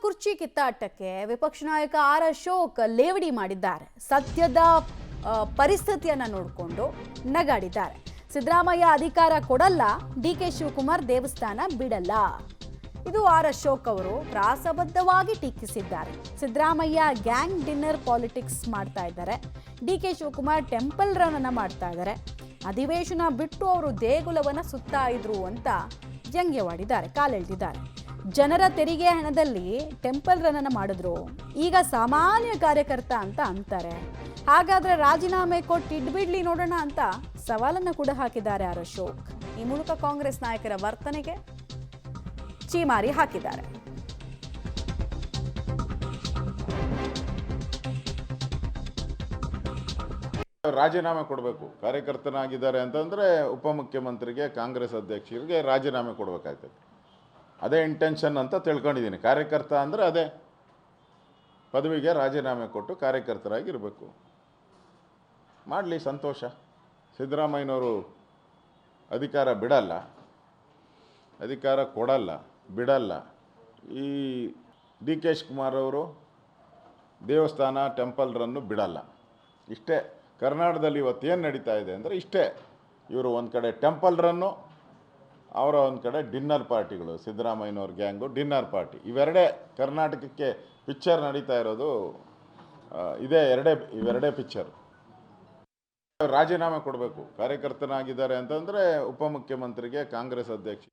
ಕುರ್ಚಿ ಕಿತ್ತಾಟಕ್ಕೆ ವಿಪಕ್ಷ ನಾಯಕ ಆರ್ ಅಶೋಕ್ ಲೇವಡಿ ಮಾಡಿದ್ದಾರೆ. ಸದ್ಯದ ಪರಿಸ್ಥಿತಿಯನ್ನ ನೋಡಿಕೊಂಡು ನಗಾಡಿದ್ದಾರೆ. ಸಿದ್ದರಾಮಯ್ಯ ಅಧಿಕಾರ ಕೊಡಲ್ಲ, ಡಿಕೆ ಶಿವಕುಮಾರ್ ದೇವಸ್ಥಾನ ಬಿಡಲ್ಲ. ಇದು ಆರ್ ಅಶೋಕ್ ಅವರು ಪ್ರಾಸಬದ್ಧವಾಗಿ ಟೀಕಿಸಿದ್ದಾರೆ. ಸಿದ್ದರಾಮಯ್ಯ ಗ್ಯಾಂಗ್ ಡಿನ್ನರ್ ಪಾಲಿಟಿಕ್ಸ್ ಮಾಡ್ತಾ ಇದ್ದಾರೆ, ಡಿಕೆ ಶಿವಕುಮಾರ್ ಟೆಂಪಲ್ ರನ್ ಅನ್ನ ಮಾಡ್ತಾ ಇದ್ದಾರೆ. ಅಧಿವೇಶನ ಬಿಟ್ಟು ಅವರು ದೇಗುಲವನ್ನ ಸುತ್ತಾ ಇದ್ರು ಅಂತ ವ್ಯಂಗ್ಯವಾಡಿದ್ದಾರೆ, ಕಾಲೆಳೆದಿದ್ದಾರೆ. ಜನರ ತೆರಿಗೆ ಹಣದಲ್ಲಿ ಟೆಂಪಲ್ ರನ್ ಅನ್ನ ಮಾಡಿದ್ರು, ಈಗ ಸಾಮಾನ್ಯ ಕಾರ್ಯಕರ್ತ ಅಂತ ಅಂತಾರೆ. ಹಾಗಾದ್ರೆ ರಾಜೀನಾಮೆ ಕೊಟ್ಟು ಇಡ್ಬಿಡ್ಲಿ ನೋಡೋಣ ಅಂತ ಸವಾಲನ್ನ ಕೂಡ ಹಾಕಿದ್ದಾರೆ ಆರ್ ಅಶೋಕ್. ಈ ಮೂಲಕ ಕಾಂಗ್ರೆಸ್ ನಾಯಕರ ವರ್ತನೆಗೆ ಚೀಮಾರಿ ಹಾಕಿದ್ದಾರೆ. ರಾಜೀನಾಮೆ ಕೊಡಬೇಕು. ಕಾರ್ಯಕರ್ತನಾಗಿದ್ದಾರೆ ಅಂತಂದರೆ ಉಪಮುಖ್ಯಮಂತ್ರಿಗೆ, ಕಾಂಗ್ರೆಸ್ ಅಧ್ಯಕ್ಷರಿಗೆ ರಾಜೀನಾಮೆ ಕೊಡಬೇಕಾಗ್ತದೆ. ಅದೇ ಇಂಟೆನ್ಷನ್ ಅಂತ ತಿಳ್ಕೊಂಡಿದ್ದೀನಿ. ಕಾರ್ಯಕರ್ತ ಅಂದರೆ ಅದೇ, ಪದವಿಗೆ ರಾಜೀನಾಮೆ ಕೊಟ್ಟು ಕಾರ್ಯಕರ್ತರಾಗಿರಬೇಕು. ಮಾಡಲಿ, ಸಂತೋಷ. ಸಿದ್ದರಾಮಯ್ಯನವರು ಅಧಿಕಾರ ಬಿಡಲ್ಲ, ಅಧಿಕಾರ ಕೊಡಲ್ಲ, ಬಿಡಲ್ಲ. ಈ ಡಿ ಕೆ ಶಿವಕುಮಾರ್ ಅವರು ದೇವಸ್ಥಾನ ಟೆಂಪಲ್ ರನ್ನು ಬಿಡಲ್ಲ. ಇಷ್ಟೇ ಕರ್ನಾಟಕದಲ್ಲಿ ಇವತ್ತೇನು ನಡೀತಾ ಇದೆ ಅಂದರೆ ಇಷ್ಟೇ. ಇವರು ಒಂದು ಕಡೆ ಟೆಂಪಲ್ ರನ್ನು, ಅವರ ಒಂದು ಕಡೆ ಡಿನ್ನರ್ ಪಾರ್ಟಿಗಳು. ಸಿದ್ದರಾಮಯ್ಯನವ್ರ ಗ್ಯಾಂಗು ಡಿನ್ನರ್ ಪಾರ್ಟಿ, ಇವೆರಡೇ ಕರ್ನಾಟಕಕ್ಕೆ ಪಿಕ್ಚರ್ ನಡೀತಾ ಇರೋದು. ಇವೆರಡೇ ಪಿಕ್ಚರ್. ರಾಜೀನಾಮೆ ಕೊಡಬೇಕು. ಕಾರ್ಯಕರ್ತನಾಗಿದ್ದಾರೆ ಅಂತಂದರೆ ಉಪಮುಖ್ಯಮಂತ್ರಿಗೆ, ಕಾಂಗ್ರೆಸ್ ಅಧ್ಯಕ್ಷ